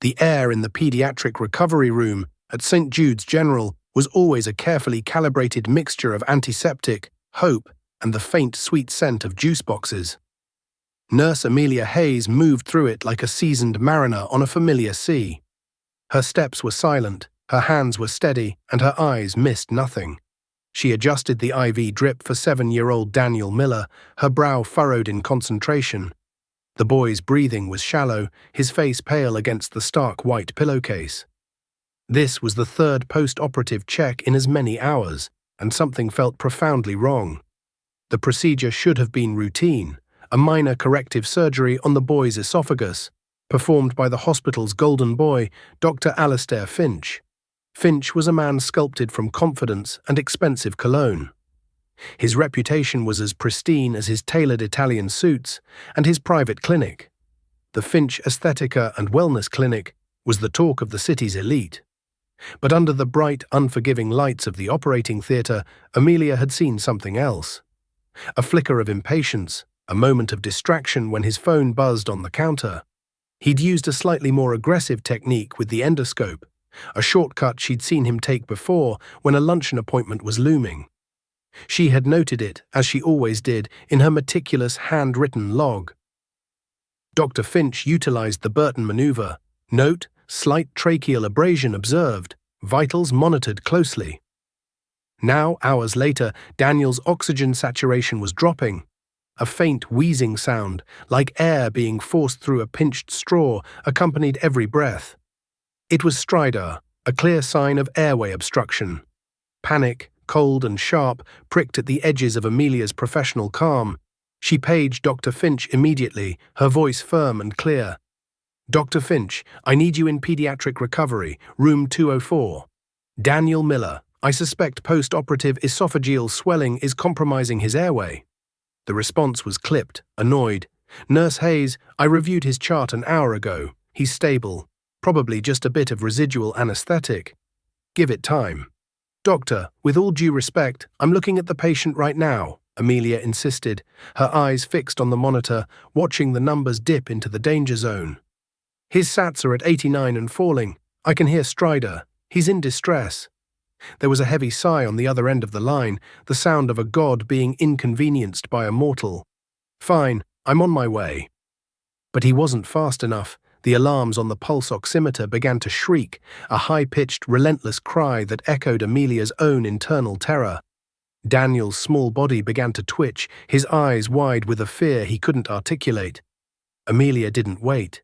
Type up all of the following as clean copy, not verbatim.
The air in the pediatric recovery room at St. Jude's General was always a carefully calibrated mixture of antiseptic, hope, and the faint, sweet scent of juice boxes. Nurse Amelia Hayes moved through it like a seasoned mariner on a familiar sea. Her steps were silent, her hands were steady, and her eyes missed nothing. She adjusted the IV drip for 7-year-old Daniel Miller, her brow furrowed in concentration. The boy's breathing was shallow, his face pale against the stark white pillowcase. This was the third post-operative check in as many hours, and something felt profoundly wrong. The procedure should have been routine, a minor corrective surgery on the boy's esophagus, performed by the hospital's golden boy, Dr. Alastair Finch. Finch was a man sculpted from confidence and expensive cologne. His reputation was as pristine as his tailored Italian suits and his private clinic. The Finch Aesthetica and Wellness Clinic was the talk of the city's elite. But under the bright, unforgiving lights of the operating theatre, Amelia had seen something else. A flicker of impatience, a moment of distraction when his phone buzzed on the counter. He'd used a slightly more aggressive technique with the endoscope, a shortcut she'd seen him take before when a luncheon appointment was looming. She had noted it, as she always did, in her meticulous handwritten log. Dr. Finch utilized the Burton maneuver. Note, slight tracheal abrasion observed, vitals monitored closely. Now, hours later, Daniel's oxygen saturation was dropping. A faint wheezing sound, like air being forced through a pinched straw, accompanied every breath. It was stridor, a clear sign of airway obstruction. Panic, cold and sharp, pricked at the edges of Amelia's professional calm. She paged Dr. Finch immediately, her voice firm and clear. "Dr. Finch, I need you in pediatric recovery, room 204. Daniel Miller, I suspect post-operative esophageal swelling is compromising his airway." The response was clipped, annoyed. "Nurse Hayes, I reviewed his chart an hour ago. He's stable. Probably just a bit of residual anesthetic. Give it time." "Doctor, with all due respect, I'm looking at the patient right now," Amelia insisted, her eyes fixed on the monitor, watching the numbers dip into the danger zone. "His SATs are at 89 and falling. I can hear stridor. He's in distress." There was a heavy sigh on the other end of the line, the sound of a god being inconvenienced by a mortal. "Fine, I'm on my way." But he wasn't fast enough. The alarms on the pulse oximeter began to shriek, a high-pitched, relentless cry that echoed Amelia's own internal terror. Daniel's small body began to twitch, his eyes wide with a fear he couldn't articulate. Amelia didn't wait.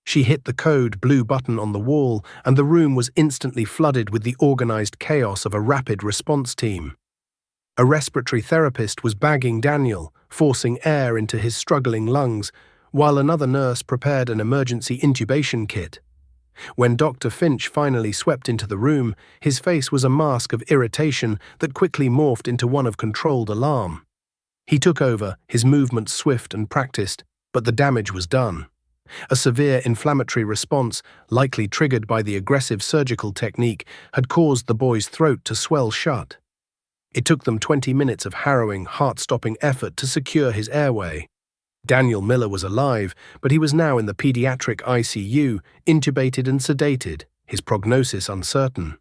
She hit the code blue button on the wall, and the room was instantly flooded with the organized chaos of a rapid response team. A respiratory therapist was bagging Daniel, forcing air into his struggling lungs, while another nurse prepared an emergency intubation kit. When Dr. Finch finally swept into the room, his face was a mask of irritation that quickly morphed into one of controlled alarm. He took over, his movements swift and practiced, but the damage was done. A severe inflammatory response, likely triggered by the aggressive surgical technique, had caused the boy's throat to swell shut. It took them 20 minutes of harrowing, heart-stopping effort to secure his airway. Daniel Miller was alive, but he was now in the pediatric ICU, intubated and sedated, his prognosis uncertain.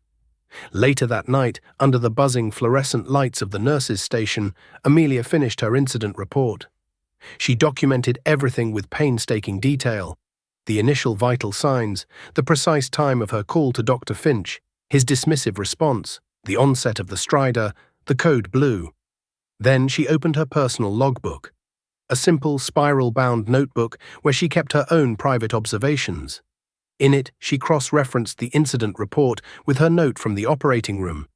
Later that night, under the buzzing fluorescent lights of the nurses' station, Amelia finished her incident report. She documented everything with painstaking detail: the initial vital signs, the precise time of her call to Dr. Finch, his dismissive response, the onset of the stridor, the code blue. Then she opened her personal logbook, a simple spiral-bound notebook where she kept her own private observations. In it, she cross-referenced the incident report with her note from the operating room,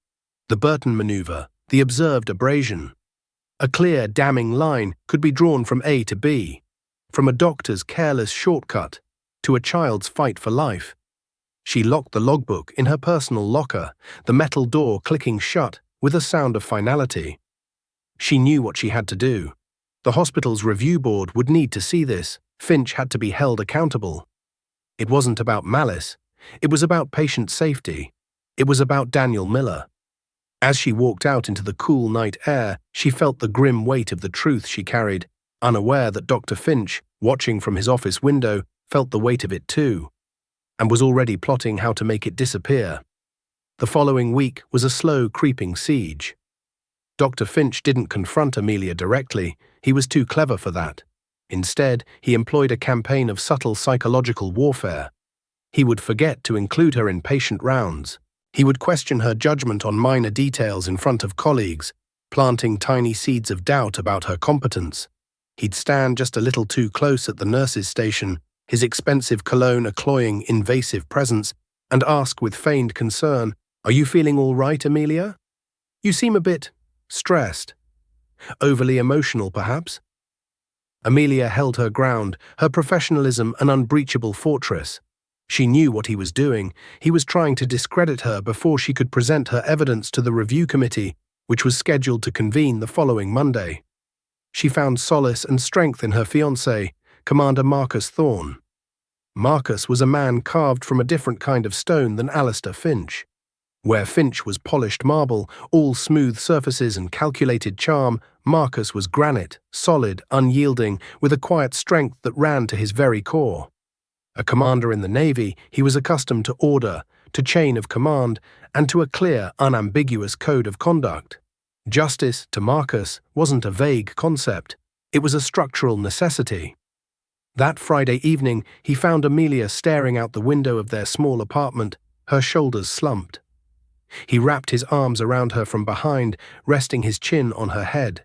the Burton maneuver, the observed abrasion. A clear, damning line could be drawn from A to B, from a doctor's careless shortcut to a child's fight for life. She locked the logbook in her personal locker, the metal door clicking shut with a sound of finality. She knew what she had to do. The hospital's review board would need to see this. Finch had to be held accountable. It wasn't about malice. It was about patient safety. It was about Daniel Miller. As she walked out into the cool night air, she felt the grim weight of the truth she carried, unaware that Dr. Finch, watching from his office window, felt the weight of it too. and was already plotting how to make it disappear. The following week was a slow, creeping siege. Dr. Finch didn't confront Amelia directly. He was too clever for that. Instead, he employed a campaign of subtle psychological warfare. He would forget to include her in patient rounds. He would question her judgment on minor details in front of colleagues, planting tiny seeds of doubt about her competence. He'd stand just a little too close at the nurse's station, his expensive cologne a cloying, invasive presence, and ask with feigned concern, "Are you feeling all right, Amelia? You seem a bit stressed. Overly emotional, perhaps?" Amelia held her ground, her professionalism an unbreachable fortress. She knew what he was doing. He was trying to discredit her before she could present her evidence to the review committee, which was scheduled to convene the following Monday. She found solace and strength in her fiancé, Commander Marcus Thorne. Marcus was a man carved from a different kind of stone than Alistair Finch. Where Finch was polished marble, all smooth surfaces and calculated charm, Marcus was granite, solid, unyielding, with a quiet strength that ran to his very core. A commander in the Navy, he was accustomed to order, to chain of command, and to a clear, unambiguous code of conduct. Justice, to Marcus, wasn't a vague concept. It was a structural necessity. That Friday evening, he found Amelia staring out the window of their small apartment, her shoulders slumped. He wrapped his arms around her from behind, resting his chin on her head.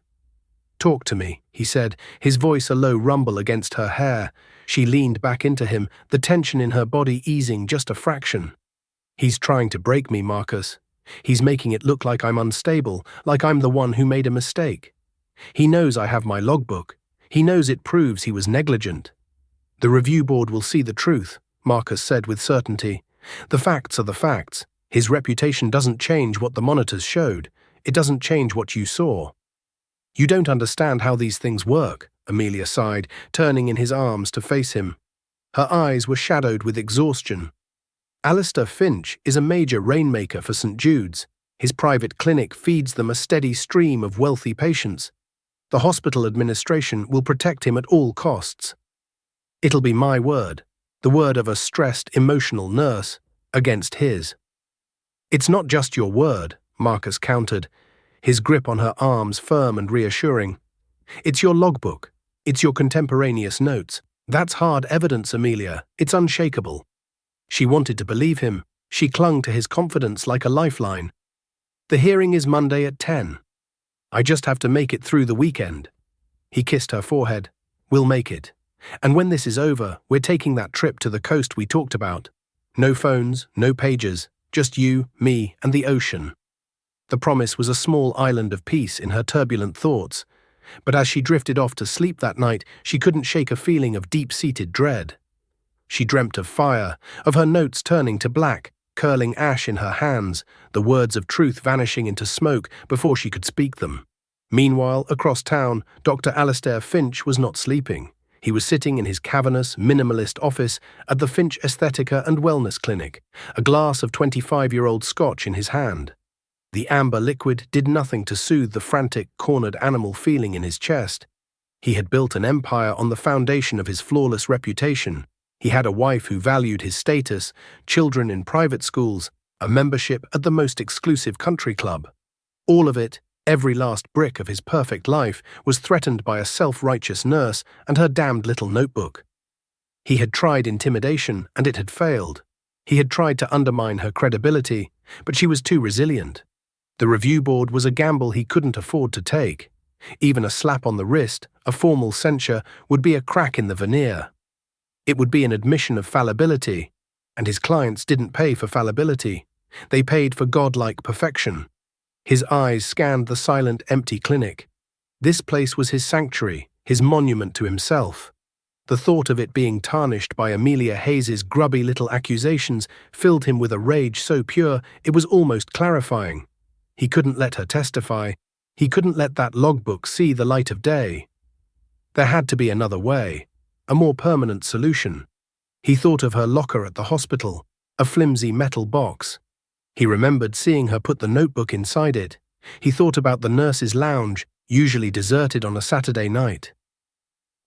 "Talk to me," he said, his voice a low rumble against her hair. She leaned back into him, the tension in her body easing just a fraction. "He's trying to break me, Marcus. He's making it look like I'm unstable, like I'm the one who made a mistake. He knows I have my logbook. He knows it proves he was negligent." "The review board will see the truth," Marcus said with certainty. "The facts are the facts. His reputation doesn't change what the monitors showed. It doesn't change what you saw." "You don't understand how these things work," Amelia sighed, turning in his arms to face him. Her eyes were shadowed with exhaustion. "Alistair Finch is a major rainmaker for St. Jude's. His private clinic feeds them a steady stream of wealthy patients. The hospital administration will protect him at all costs. It'll be my word, the word of a stressed, emotional nurse, against his." "It's not just your word," Marcus countered, his grip on her arms firm and reassuring. "It's your logbook. It's your contemporaneous notes. That's hard evidence, Amelia. It's unshakable." She wanted to believe him. She clung to his confidence like a lifeline. "The hearing is Monday at 10. I just have to make it through the weekend." He kissed her forehead. "We'll make it. And when this is over, we're taking that trip to the coast we talked about. No phones, no pages, just you, me, and the ocean." The promise was a small island of peace in her turbulent thoughts. But as she drifted off to sleep that night, she couldn't shake a feeling of deep-seated dread. She dreamt of fire, of her notes turning to black, curling ash in her hands, the words of truth vanishing into smoke before she could speak them. Meanwhile, across town, Dr. Alistair Finch was not sleeping. He was sitting in his cavernous, minimalist office at the Finch Aesthetica and Wellness Clinic, a glass of 25-year-old scotch in his hand. The amber liquid did nothing to soothe the frantic, cornered animal feeling in his chest. He had built an empire on the foundation of his flawless reputation. He had a wife who valued his status, children in private schools, a membership at the most exclusive country club. All of it, every last brick of his perfect life, was threatened by a self-righteous nurse and her damned little notebook. He had tried intimidation, and it had failed. He had tried to undermine her credibility, but she was too resilient. The review board was a gamble he couldn't afford to take. Even a slap on the wrist, a formal censure, would be a crack in the veneer. It would be an admission of fallibility, and his clients didn't pay for fallibility. They paid for godlike perfection. His eyes scanned the silent, empty clinic. This place was his sanctuary, his monument to himself. The thought of it being tarnished by Amelia Hayes's grubby little accusations filled him with a rage so pure it was almost clarifying. He couldn't let her testify. He couldn't let that logbook see the light of day. There had to be another way, a more permanent solution. He thought of her locker at the hospital, a flimsy metal box. He remembered seeing her put the notebook inside it. He thought about the nurse's lounge, usually deserted on a Saturday night.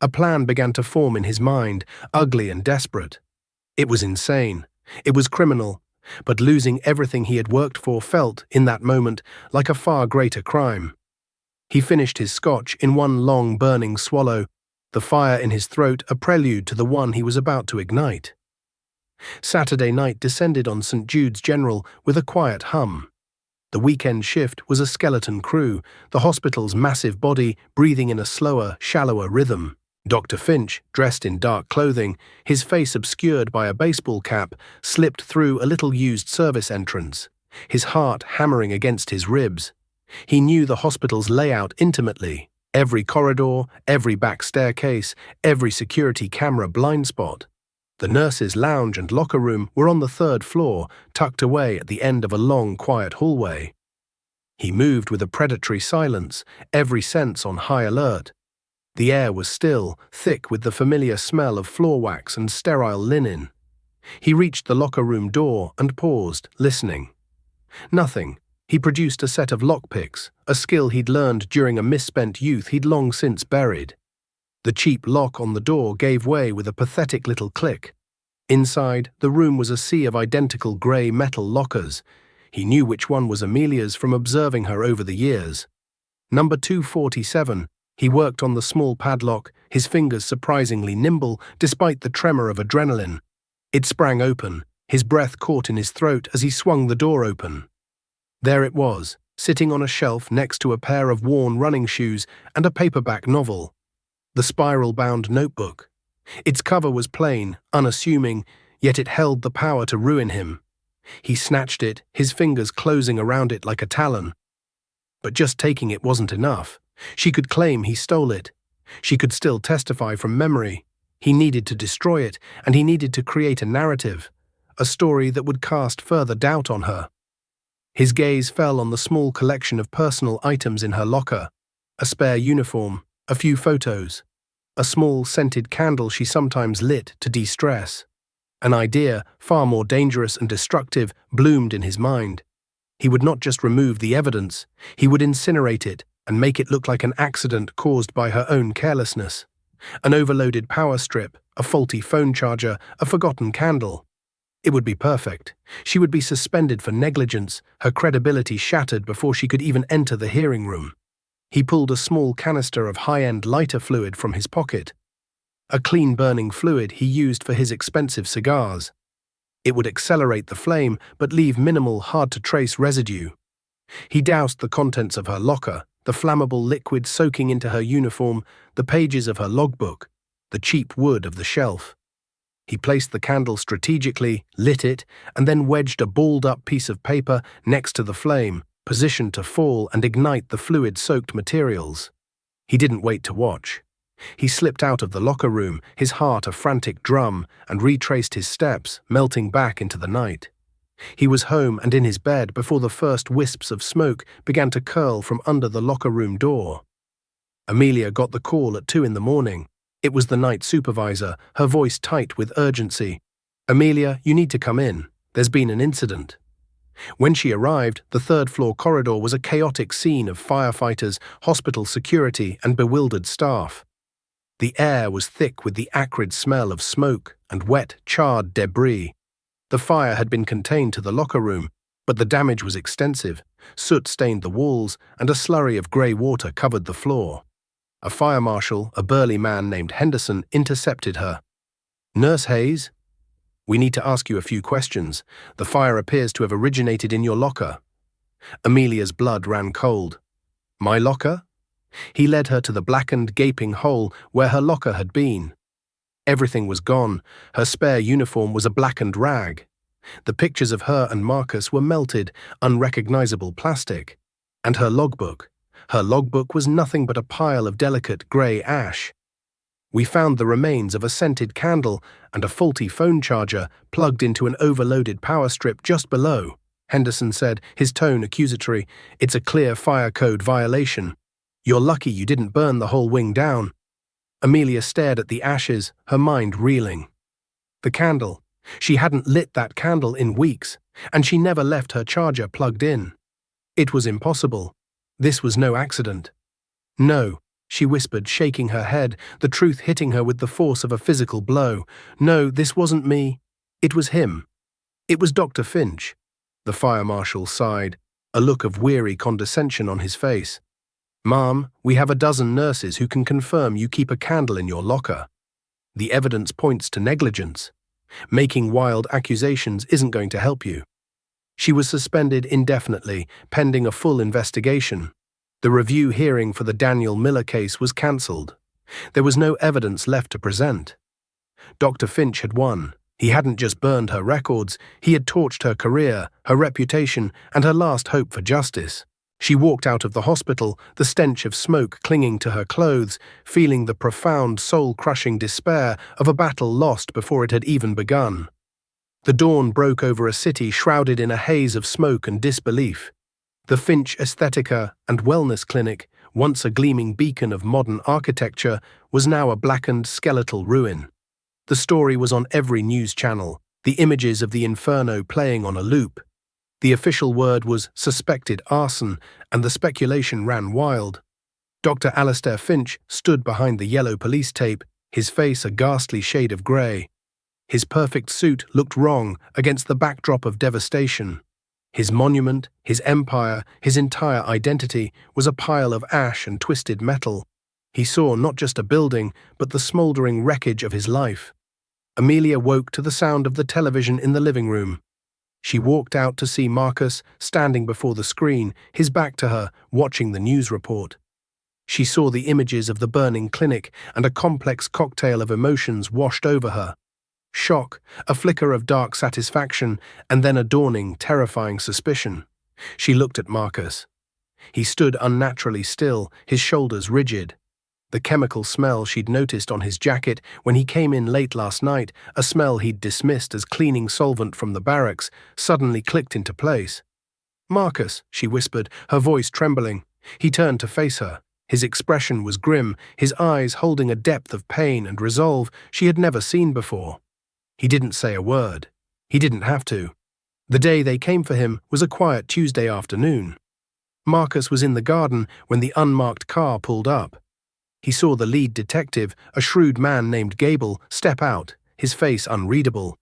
A plan began to form in his mind, ugly and desperate. It was insane. It was criminal, but losing everything he had worked for felt, in that moment, like a far greater crime. He finished his scotch in one long burning swallow, the fire in his throat a prelude to the one he was about to ignite. Saturday night descended on St. Jude's General with a quiet hum. The weekend shift was a skeleton crew, the hospital's massive body breathing in a slower, shallower rhythm. Dr. Finch, dressed in dark clothing, his face obscured by a baseball cap, slipped through a little used service entrance, his heart hammering against his ribs. He knew the hospital's layout intimately, every corridor, every back staircase, every security camera blind spot. The nurses' lounge and locker room were on the third floor, tucked away at the end of a long, quiet hallway. He moved with a predatory silence, every sense on high alert. The air was still, thick with the familiar smell of floor wax and sterile linen. He reached the locker room door and paused, listening. Nothing. He produced a set of lockpicks, a skill he'd learned during a misspent youth he'd long since buried. The cheap lock on the door gave way with a pathetic little click. Inside, the room was a sea of identical grey metal lockers. He knew which one was Amelia's from observing her over the years. Number 247. He worked on the small padlock, his fingers surprisingly nimble despite the tremor of adrenaline. It sprang open, his breath caught in his throat as he swung the door open. There it was, sitting on a shelf next to a pair of worn running shoes and a paperback novel. The spiral-bound notebook. Its cover was plain, unassuming, yet it held the power to ruin him. He snatched it, his fingers closing around it like a talon. But just taking it wasn't enough. She could claim he stole it. She could still testify from memory. He needed to destroy it, and he needed to create a narrative, a story that would cast further doubt on her. His gaze fell on the small collection of personal items in her locker, a spare uniform, a few photos, a small scented candle she sometimes lit to de-stress. An idea, far more dangerous and destructive, bloomed in his mind. He would not just remove the evidence, he would incinerate it and make it look like an accident caused by her own carelessness. An overloaded power strip, a faulty phone charger, a forgotten candle. It would be perfect. She would be suspended for negligence, her credibility shattered before she could even enter the hearing room. He pulled a small canister of high-end lighter fluid from his pocket. A clean-burning fluid he used for his expensive cigars. It would accelerate the flame, but leave minimal, hard-to-trace residue. He doused the contents of her locker, the flammable liquid soaking into her uniform, the pages of her logbook, the cheap wood of the shelf. He placed the candle strategically, lit it, and then wedged a balled-up piece of paper next to the flame, positioned to fall and ignite the fluid-soaked materials. He didn't wait to watch. He slipped out of the locker room, his heart a frantic drum, and retraced his steps, melting back into the night. He was home and in his bed before the first wisps of smoke began to curl from under the locker room door. Amelia got the call at 2 a.m. It was the night supervisor, her voice tight with urgency. "Amelia, you need to come in. There's been an incident." When she arrived, the third-floor corridor was a chaotic scene of firefighters, hospital security, and bewildered staff. The air was thick with the acrid smell of smoke and wet, charred debris. The fire had been contained to the locker room, but the damage was extensive. Soot stained the walls, and a slurry of grey water covered the floor. A fire marshal, a burly man named Henderson, intercepted her. "Nurse Hayes, we need to ask you a few questions. The fire appears to have originated in your locker." Amelia's blood ran cold. "My locker?" He led her to the blackened, gaping hole where her locker had been. Everything was gone. Her spare uniform was a blackened rag. The pictures of her and Marcus were melted, unrecognizable plastic. And her logbook. Her logbook was nothing but a pile of delicate grey ash. "We found the remains of a scented candle and a faulty phone charger plugged into an overloaded power strip just below," Henderson said, his tone accusatory. "It's a clear fire code violation. You're lucky you didn't burn the whole wing down." Amelia stared at the ashes, her mind reeling. The candle. She hadn't lit that candle in weeks, and she never left her charger plugged in. It was impossible. This was no accident. "No," she whispered, shaking her head, the truth hitting her with the force of a physical blow. "No, this wasn't me. It was him." It was Dr. Finch. The fire marshal sighed, a look of weary condescension on his face. "Ma'am, we have a dozen nurses who can confirm you keep a candle in your locker. The evidence points to negligence. Making wild accusations isn't going to help you." She was suspended indefinitely, pending a full investigation. The review hearing for the Daniel Miller case was cancelled. There was no evidence left to present. Dr. Finch had won. He hadn't just burned her records, he had torched her career, her reputation, and her last hope for justice. She walked out of the hospital, the stench of smoke clinging to her clothes, feeling the profound, soul-crushing despair of a battle lost before it had even begun. The dawn broke over a city shrouded in a haze of smoke and disbelief. The Finch Aesthetica and Wellness Clinic, once a gleaming beacon of modern architecture, was now a blackened, skeletal ruin. The story was on every news channel, the images of the inferno playing on a loop. The official word was suspected arson, and the speculation ran wild. Dr. Alastair Finch stood behind the yellow police tape, his face a ghastly shade of grey. His perfect suit looked wrong against the backdrop of devastation. His monument, his empire, his entire identity was a pile of ash and twisted metal. He saw not just a building, but the smouldering wreckage of his life. Amelia woke to the sound of the television in the living room. She walked out to see Marcus standing before the screen, his back to her, watching the news report. She saw the images of the burning clinic, and a complex cocktail of emotions washed over her. Shock, a flicker of dark satisfaction, and then a dawning, terrifying suspicion. She looked at Marcus. He stood unnaturally still, his shoulders rigid. The chemical smell she'd noticed on his jacket when he came in late last night, a smell he'd dismissed as cleaning solvent from the barracks, suddenly clicked into place. "Marcus," she whispered, her voice trembling. He turned to face her. His expression was grim, his eyes holding a depth of pain and resolve she had never seen before. He didn't say a word. He didn't have to. The day they came for him was a quiet Tuesday afternoon. Marcus was in the garden when the unmarked car pulled up. He saw the lead detective, a shrewd man named Gable, step out, his face unreadable.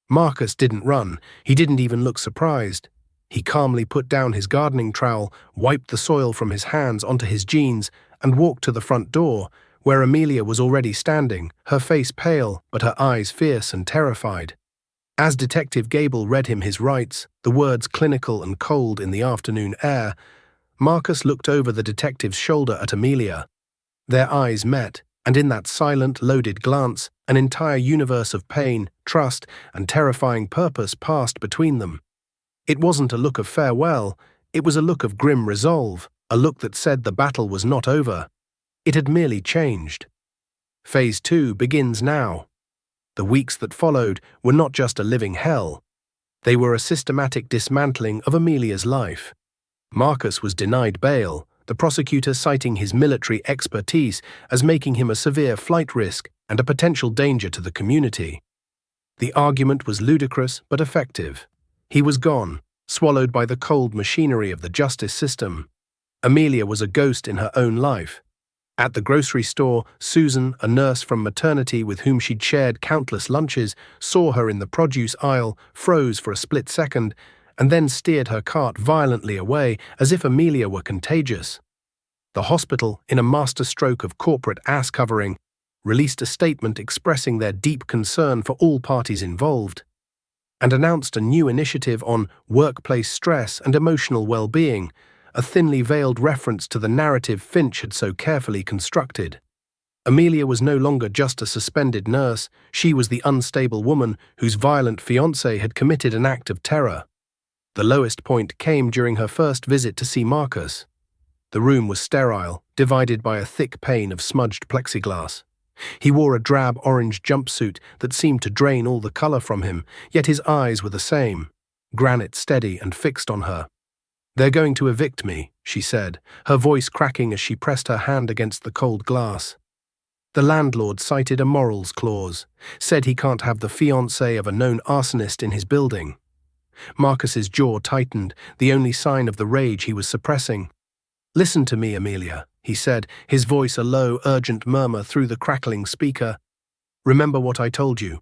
Marcus didn't run. He didn't even look surprised. He calmly put down his gardening trowel, wiped the soil from his hands onto his jeans, and walked to the front door, where Amelia was already standing, her face pale, but her eyes fierce and terrified. As Detective Gable read him his rights, the words clinical and cold in the afternoon air, Marcus looked over the detective's shoulder at Amelia. Their eyes met, and in that silent, loaded glance, an entire universe of pain, trust, and terrifying purpose passed between them. It wasn't a look of farewell, it was a look of grim resolve, a look that said the battle was not over. It had merely changed. Phase 2 begins now. The weeks that followed were not just a living hell. They were a systematic dismantling of Amelia's life. Marcus was denied bail, the prosecutor citing his military expertise as making him a severe flight risk and a potential danger to the community. The argument was ludicrous but effective. He was gone, swallowed by the cold machinery of the justice system. Amelia was a ghost in her own life. At the grocery store, Susan, a nurse from maternity with whom she'd shared countless lunches, saw her in the produce aisle, froze for a split second, and then steered her cart violently away as if Amelia were contagious. The hospital, in a masterstroke of corporate ass-covering, released a statement expressing their deep concern for all parties involved, and announced a new initiative on workplace stress and emotional well-being, a thinly veiled reference to the narrative Finch had so carefully constructed. Amelia was no longer just a suspended nurse, she was the unstable woman whose violent fiancé had committed an act of terror. The lowest point came during her first visit to see Marcus. The room was sterile, divided by a thick pane of smudged plexiglass. He wore a drab orange jumpsuit that seemed to drain all the color from him, yet his eyes were the same, granite steady and fixed on her. "They're going to evict me," she said, her voice cracking as she pressed her hand against the cold glass. The landlord cited a morals clause, said he can't have the fiancé of a known arsonist in his building. Marcus's jaw tightened, the only sign of the rage he was suppressing. "Listen to me, Amelia," he said, his voice a low, urgent murmur through the crackling speaker. "Remember what I told you.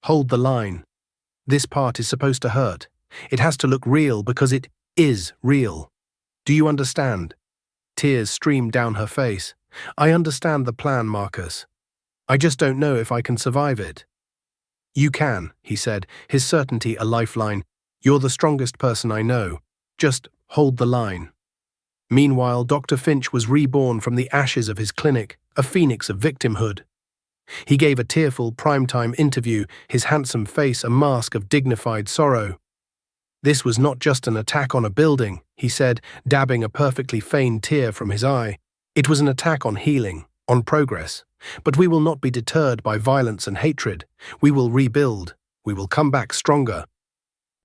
Hold the line. This part is supposed to hurt. It has to look real because it is real. Do you understand? Tears streamed down her face. I understand the plan, Marcus. I just don't know if I can survive it. You can, he said, his certainty a lifeline. You're the strongest person I know. Just hold the line. Meanwhile, Dr. Finch was reborn from the ashes of his clinic, a phoenix of victimhood. He gave a tearful primetime interview, his handsome face a mask of dignified sorrow. This was not just an attack on a building, he said, dabbing a perfectly feigned tear from his eye. It was an attack on healing, on progress. But we will not be deterred by violence and hatred. We will rebuild. We will come back stronger.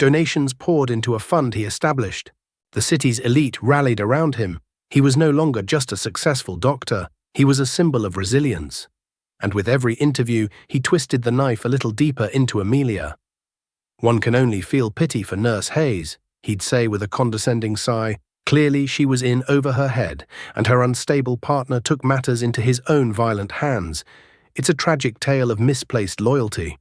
Donations poured into a fund he established. The city's elite rallied around him. He was no longer just a successful doctor. He was a symbol of resilience. And with every interview, he twisted the knife a little deeper into Amelia. One can only feel pity for Nurse Hayes, he'd say with a condescending sigh. Clearly she was in over her head, and her unstable partner took matters into his own violent hands. It's a tragic tale of misplaced loyalty.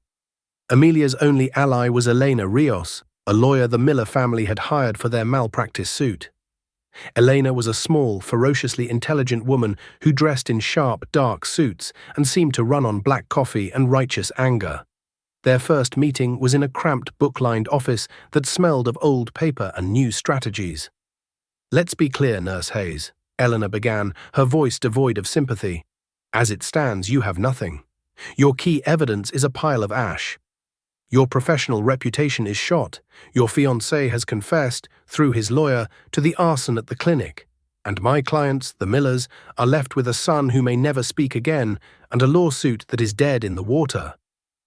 Amelia's only ally was Elena Rios, a lawyer the Miller family had hired for their malpractice suit. Elena was a small, ferociously intelligent woman who dressed in sharp, dark suits and seemed to run on black coffee and righteous anger. Their first meeting was in a cramped, book-lined office that smelled of old paper and new strategies. Let's be clear, Nurse Hayes, Eleanor began, her voice devoid of sympathy. As it stands, you have nothing. Your key evidence is a pile of ash. Your professional reputation is shot. Your fiancé has confessed, through his lawyer, to the arson at the clinic. And my clients, the Millers, are left with a son who may never speak again and a lawsuit that is dead in the water.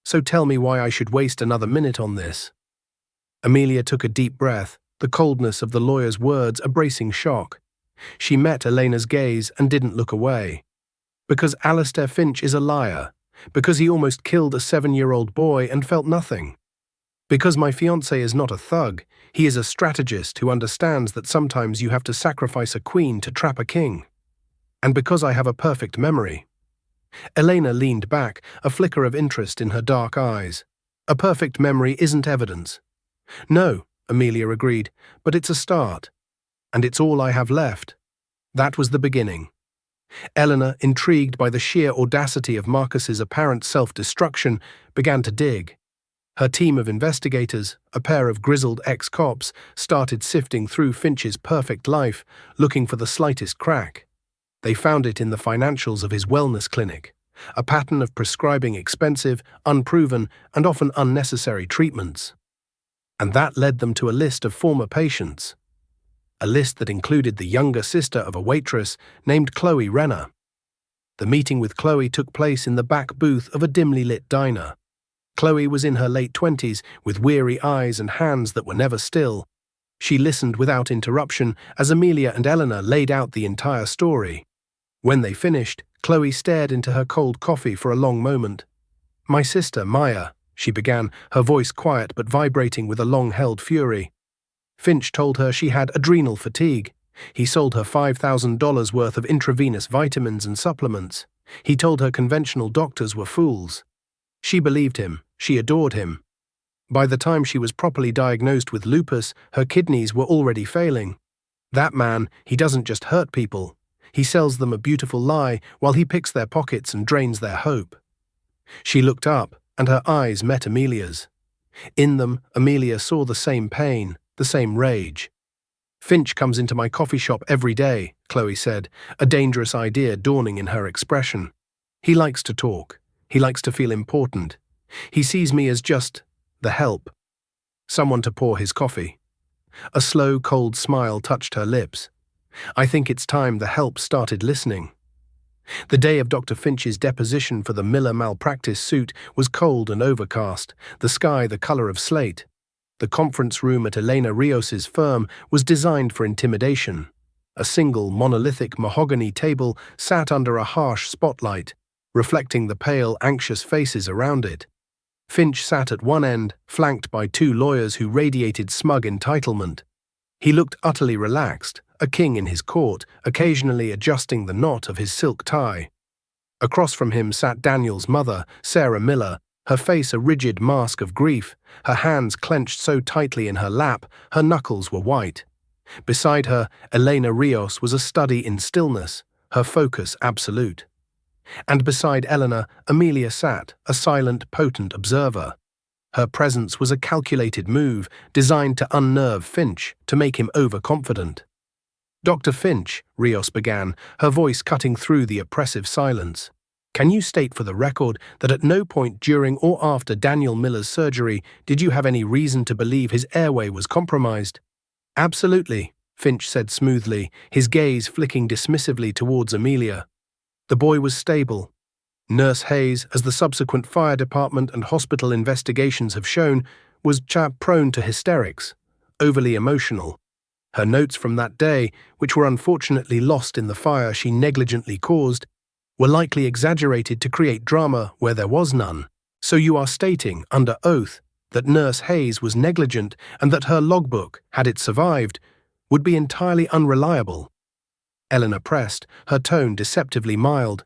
So tell me why I should waste another minute on this. Amelia took a deep breath, the coldness of the lawyer's words a bracing shock. She met Elena's gaze and didn't look away. Because Alistair Finch is a liar. Because he almost killed a 7-year-old boy and felt nothing. Because my fiancé is not a thug, he is a strategist who understands that sometimes you have to sacrifice a queen to trap a king. And because I have a perfect memory. Elena leaned back, a flicker of interest in her dark eyes. A perfect memory isn't evidence. No, Amelia agreed, but it's a start. And it's all I have left. That was the beginning. Eleanor, intrigued by the sheer audacity of Marcus's apparent self-destruction, began to dig. Her team of investigators, a pair of grizzled ex-cops, started sifting through Finch's perfect life, looking for the slightest crack. They found it in the financials of his wellness clinic, a pattern of prescribing expensive, unproven, and often unnecessary treatments. And that led them to a list of former patients. A list that included the younger sister of a waitress named Chloe Renner. The meeting with Chloe took place in the back booth of a dimly lit diner. Chloe was in her late 20s, with weary eyes and hands that were never still. She listened without interruption as Amelia and Eleanor laid out the entire story. When they finished, Chloe stared into her cold coffee for a long moment. "My sister, Maya," she began, her voice quiet but vibrating with a long-held fury. Finch told her she had adrenal fatigue. He sold her $5,000 worth of intravenous vitamins and supplements. He told her conventional doctors were fools. She believed him. She adored him. By the time she was properly diagnosed with lupus, her kidneys were already failing. That man, he doesn't just hurt people. He sells them a beautiful lie while he picks their pockets and drains their hope. She looked up, and her eyes met Amelia's. In them, Amelia saw the same pain, the same rage. "Finch comes into my coffee shop every day," Chloe said, a dangerous idea dawning in her expression. "He likes to talk. He likes to feel important. He sees me as just the help. Someone to pour his coffee." A slow, cold smile touched her lips. "I think it's time the help started listening." The day of Dr. Finch's deposition for the Miller malpractice suit was cold and overcast, the sky the color of slate. The conference room at Elena Rios's firm was designed for intimidation. A single monolithic mahogany table sat under a harsh spotlight, reflecting the pale, anxious faces around it. Finch sat at one end, flanked by two lawyers who radiated smug entitlement. He looked utterly relaxed, a king in his court, occasionally adjusting the knot of his silk tie. Across from him sat Daniel's mother, Sarah Miller, her face a rigid mask of grief, her hands clenched so tightly in her lap, her knuckles were white. Beside her, Elena Rios was a study in stillness, her focus absolute. And beside Eleanor, Amelia sat, a silent, potent observer. Her presence was a calculated move, designed to unnerve Finch, to make him overconfident. "Dr. Finch," Rios began, her voice cutting through the oppressive silence, "can you state for the record that at no point during or after Daniel Miller's surgery did you have any reason to believe his airway was compromised?" "Absolutely," Finch said smoothly, his gaze flicking dismissively towards Amelia. "The boy was stable. Nurse Hayes, as the subsequent fire department and hospital investigations have shown, was prone to hysterics, overly emotional. Her notes from that day, which were unfortunately lost in the fire she negligently caused, were likely exaggerated to create drama where there was none. So you are stating, under oath, that Nurse Hayes was negligent and that her logbook, had it survived, would be entirely unreliable." Eleanor pressed, her tone deceptively mild.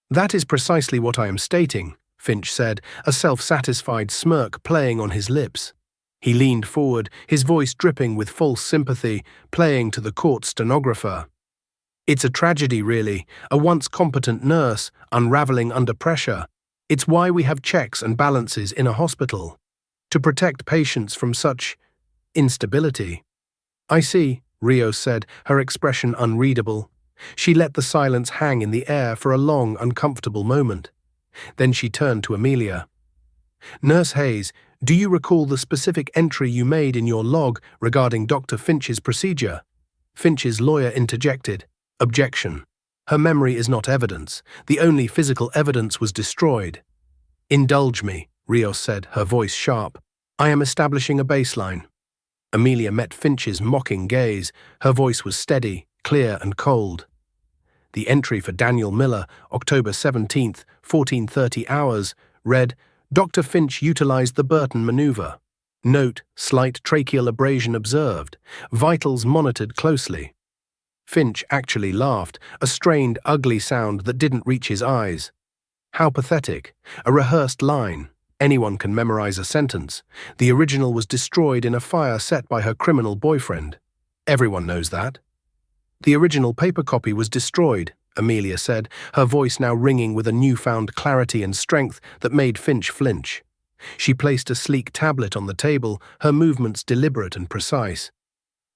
"That is precisely what I am stating," Finch said, a self-satisfied smirk playing on his lips. He leaned forward, his voice dripping with false sympathy, playing to the court stenographer. "It's a tragedy, really, a once competent nurse, unraveling under pressure. It's why we have checks and balances in a hospital, to protect patients from such instability." "I see," Rios said, her expression unreadable. She let the silence hang in the air for a long, uncomfortable moment. Then she turned to Amelia. "Nurse Hayes, do you recall the specific entry you made in your log regarding Dr. Finch's procedure?" Finch's lawyer interjected. "Objection. Her memory is not evidence. The only physical evidence was destroyed." "Indulge me," Rios said, her voice sharp. "I am establishing a baseline." Amelia met Finch's mocking gaze. Her voice was steady, clear and cold. The entry for Daniel Miller, October 17th, 14:30 hours, read, "Dr. Finch utilized the Burton maneuver. Note, slight tracheal abrasion observed. Vitals monitored closely." Finch actually laughed, a strained, ugly sound that didn't reach his eyes. How pathetic. A rehearsed line. Anyone can memorize a sentence. The original was destroyed in a fire set by her criminal boyfriend. Everyone knows that. "The original paper copy was destroyed," Amelia said, her voice now ringing with a newfound clarity and strength that made Finch flinch. She placed a sleek tablet on the table, her movements deliberate and precise.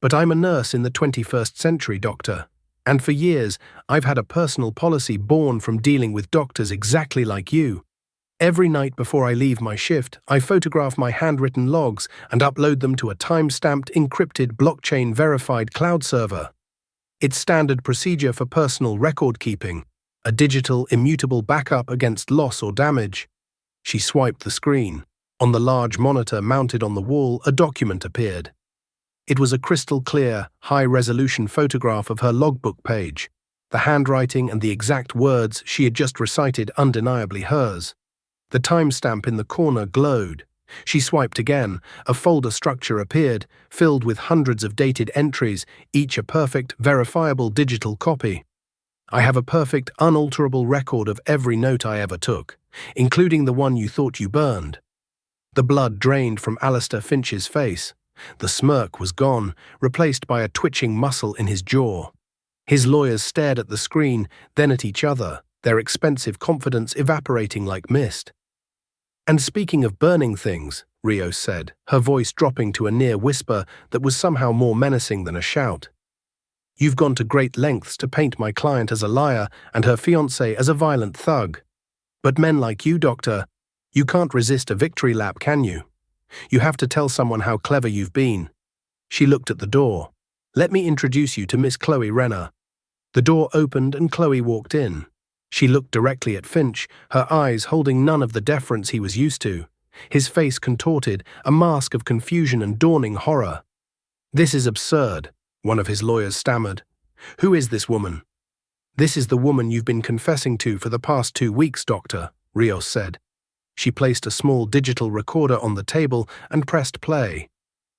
"But I'm a nurse in the 21st century, doctor. And for years, I've had a personal policy born from dealing with doctors exactly like you. Every night before I leave my shift, I photograph my handwritten logs and upload them to a time-stamped, encrypted, blockchain-verified cloud server. It's standard procedure for personal record-keeping, a digital, immutable backup against loss or damage." She swiped the screen. On the large monitor mounted on the wall, a document appeared. It was a crystal-clear, high-resolution photograph of her logbook page, the handwriting and the exact words she had just recited undeniably hers. The timestamp in the corner glowed. She swiped again. A folder structure appeared, filled with hundreds of dated entries, each a perfect, verifiable digital copy. "I have a perfect, unalterable record of every note I ever took, including the one you thought you burned." The blood drained from Alistair Finch's face. The smirk was gone, replaced by a twitching muscle in his jaw. His lawyers stared at the screen, then at each other, their expensive confidence evaporating like mist. "And speaking of burning things," Rios said, her voice dropping to a near whisper that was somehow more menacing than a shout, "you've gone to great lengths to paint my client as a liar and her fiancé as a violent thug. But men like you, doctor, you can't resist a victory lap, can you? You have to tell someone how clever you've been." She looked at the door. "Let me introduce you to Miss Chloe Renner." The door opened and Chloe walked in. She looked directly at Finch, her eyes holding none of the deference he was used to. His face contorted, a mask of confusion and dawning horror. "This is absurd," one of his lawyers stammered. "Who is this woman?" "This is the woman you've been confessing to for the past 2 weeks, doctor," Rios said. She placed a small digital recorder on the table and pressed play.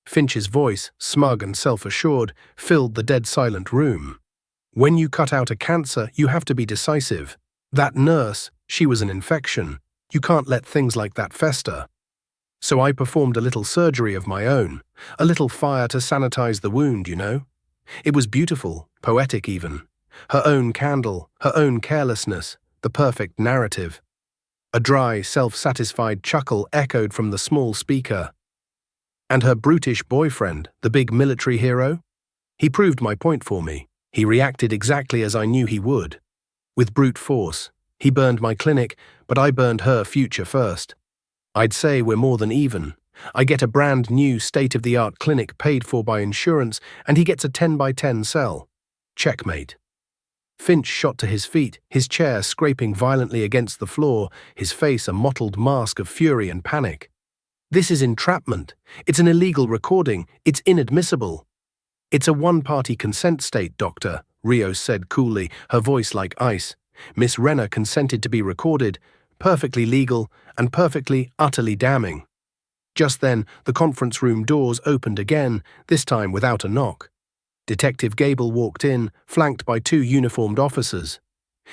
Finch's voice, smug and self-assured, filled the dead-silent room. "When you cut out a cancer, you have to be decisive. That nurse, she was an infection. You can't let things like that fester. So I performed a little surgery of my own, a little fire to sanitize the wound, you know? It was beautiful, poetic even. Her own candle, her own carelessness, the perfect narrative. A dry, self-satisfied chuckle echoed from the small speaker. And her brutish boyfriend, the big military hero? He proved my point for me. He reacted exactly as I knew he would. With brute force. He burned my clinic, but I burned her future first. I'd say we're more than even. I get a brand new state-of-the-art clinic paid for by insurance, and he gets a 10 by 10 cell. Checkmate. Finch shot to his feet, his chair scraping violently against the floor, his face a mottled mask of fury and panic. This is entrapment. It's an illegal recording. It's inadmissible. It's a one-party consent state, Doctor, Rios said coolly, her voice like ice. Miss Renner consented to be recorded, perfectly legal and perfectly, utterly damning. Just then, the conference room doors opened again, this time without a knock. Detective Gable walked in, flanked by two uniformed officers.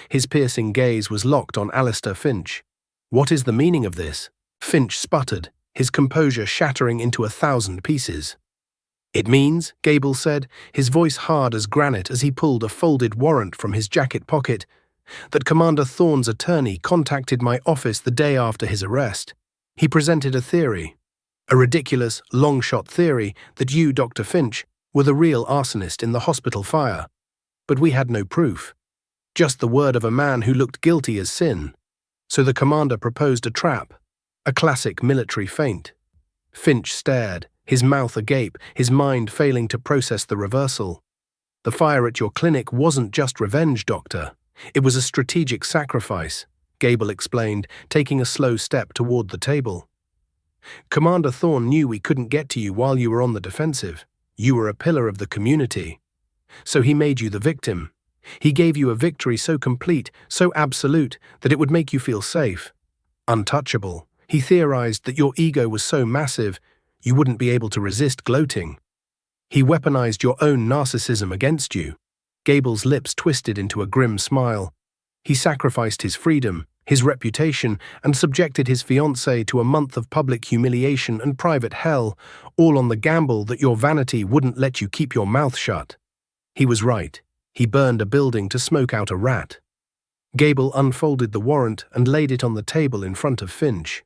His piercing gaze was locked on Alistair Finch. What is the meaning of this? Finch sputtered, his composure shattering into 1,000 pieces. It means, Gable said, his voice hard as granite as he pulled a folded warrant from his jacket pocket, that Commander Thorne's attorney contacted my office the day after his arrest. He presented a theory, a ridiculous, long-shot theory that you, Dr. Finch, were the real arsonist in the hospital fire. But we had no proof. Just the word of a man who looked guilty as sin. So the commander proposed a trap, a classic military feint. Finch stared, his mouth agape, his mind failing to process the reversal. The fire at your clinic wasn't just revenge, Doctor. It was a strategic sacrifice, Gable explained, taking a slow step toward the table. Commander Thorne knew we couldn't get to you while you were on the defensive. You were a pillar of the community. So he made you the victim. He gave you a victory so complete, so absolute, that it would make you feel safe. Untouchable. He theorized that your ego was so massive, you wouldn't be able to resist gloating. He weaponized your own narcissism against you. Gable's lips twisted into a grim smile. He sacrificed his freedom, his reputation, and subjected his fiancée to a month of public humiliation and private hell, all on the gamble that your vanity wouldn't let you keep your mouth shut. He was right. He burned a building to smoke out a rat. Gable unfolded the warrant and laid it on the table in front of Finch.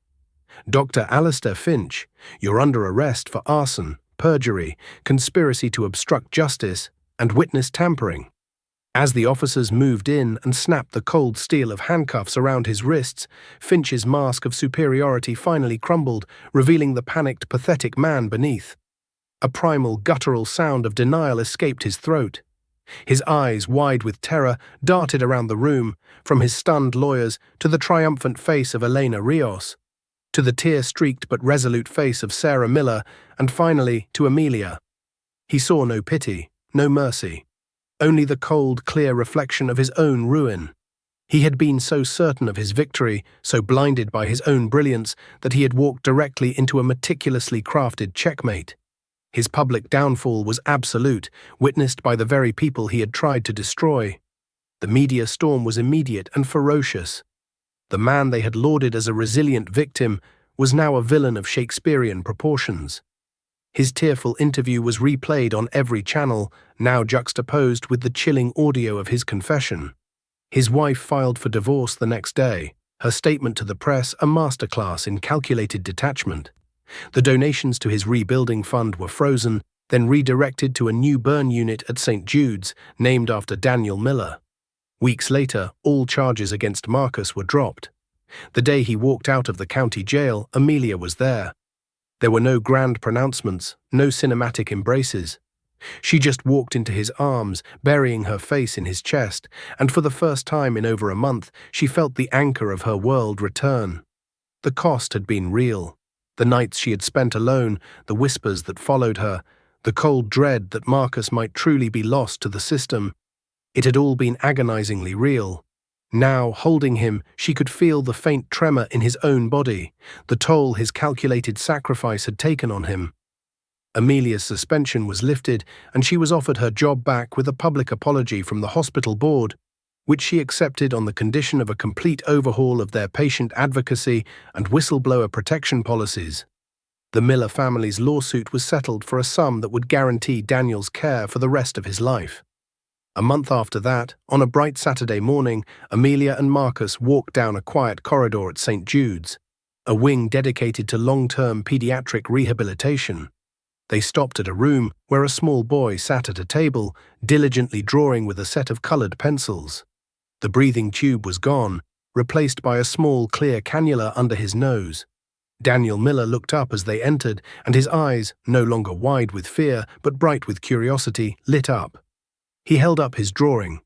Dr. Alistair Finch, you're under arrest for arson, perjury, conspiracy to obstruct justice, and witness tampering. As the officers moved in and snapped the cold steel of handcuffs around his wrists, Finch's mask of superiority finally crumbled, revealing the panicked, pathetic man beneath. A primal, guttural sound of denial escaped his throat. His eyes, wide with terror, darted around the room, from his stunned lawyers to the triumphant face of Elena Rios, to the tear-streaked but resolute face of Sarah Miller, and finally to Amelia. He saw no pity, no mercy, only the cold, clear reflection of his own ruin. He had been so certain of his victory, so blinded by his own brilliance, that he had walked directly into a meticulously crafted checkmate. His public downfall was absolute, witnessed by the very people he had tried to destroy. The media storm was immediate and ferocious. The man they had lauded as a resilient victim was now a villain of Shakespearean proportions. His tearful interview was replayed on every channel, now juxtaposed with the chilling audio of his confession. His wife filed for divorce the next day, her statement to the press a masterclass in calculated detachment. The donations to his rebuilding fund were frozen, then redirected to a new burn unit at St. Jude's, named after Daniel Miller. Weeks later, all charges against Marcus were dropped. The day he walked out of the county jail, Amelia was there. There were no grand pronouncements, no cinematic embraces. She just walked into his arms, burying her face in his chest, and for the first time in over a month, she felt the anchor of her world return. The cost had been real. The nights she had spent alone, the whispers that followed her, the cold dread that Marcus might truly be lost to the system. It had all been agonizingly real. Now, holding him, she could feel the faint tremor in his own body, the toll his calculated sacrifice had taken on him. Amelia's suspension was lifted, and she was offered her job back with a public apology from the hospital board. which she accepted on the condition of a complete overhaul of their patient advocacy and whistleblower protection policies. The Miller family's lawsuit was settled for a sum that would guarantee Daniel's care for the rest of his life. A month after that, on a bright Saturday morning, Amelia and Marcus walked down a quiet corridor at St. Jude's, a wing dedicated to long-term pediatric rehabilitation. They stopped at a room where a small boy sat at a table, diligently drawing with a set of colored pencils. The breathing tube was gone, replaced by a small clear cannula under his nose. Daniel Miller looked up as they entered, and his eyes, no longer wide with fear but bright with curiosity, lit up. He held up his drawing.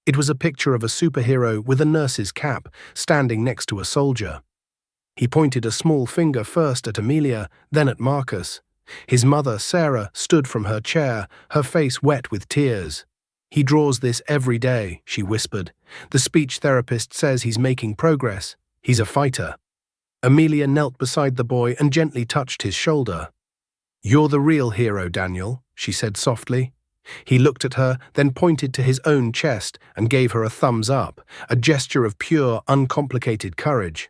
It was a picture of a superhero with a nurse's cap, standing next to a soldier. He pointed a small finger first at Amelia, then at Marcus. His mother, Sarah, stood from her chair, her face wet with tears. "He draws this every day," she whispered. "The speech therapist says he's making progress. He's a fighter." Amelia knelt beside the boy and gently touched his shoulder. "You're the real hero, Daniel," she said softly. He looked at her, then pointed to his own chest and gave her a thumbs up, a gesture of pure, uncomplicated courage.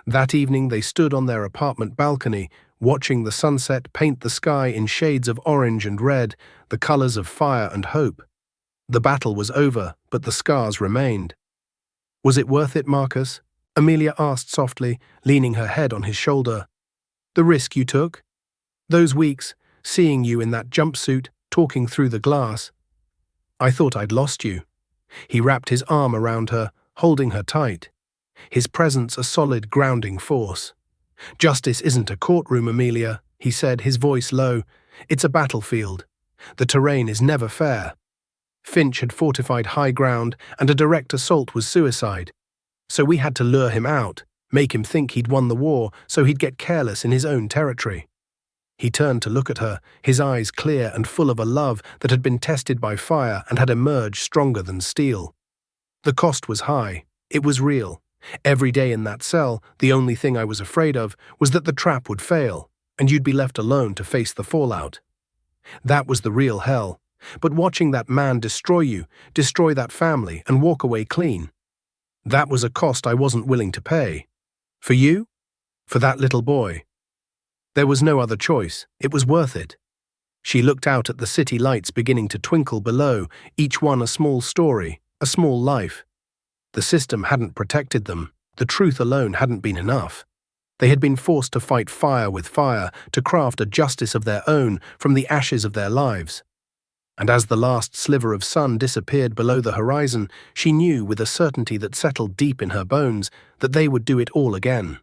That evening they stood on their apartment balcony, watching the sunset paint the sky in shades of orange and red, the colors of fire and hope. The battle was over, but the scars remained. "Was it worth it, Marcus?" Amelia asked softly, leaning her head on his shoulder. "The risk you took? Those weeks, seeing you in that jumpsuit, talking through the glass. I thought I'd lost you." He wrapped his arm around her, holding her tight. His presence a solid grounding force. "Justice isn't a courtroom, Amelia," he said, his voice low. "It's a battlefield. The terrain is never fair." Finch had fortified high ground, and a direct assault was suicide. So we had to lure him out, make him think he'd won the war so he'd get careless in his own territory. He turned to look at her, his eyes clear and full of a love that had been tested by fire and had emerged stronger than steel. The cost was high. It was real. Every day in that cell, the only thing I was afraid of was that the trap would fail, and you'd be left alone to face the fallout. That was the real hell. But watching that man destroy you, destroy that family, and walk away clean, that was a cost I wasn't willing to pay. For you? For that little boy? There was no other choice. It was worth it. She looked out at the city lights beginning to twinkle below, each one a small story, a small life. The system hadn't protected them. The truth alone hadn't been enough. They had been forced to fight fire with fire, to craft a justice of their own from the ashes of their lives. And as the last sliver of sun disappeared below the horizon, she knew with a certainty that settled deep in her bones that they would do it all again.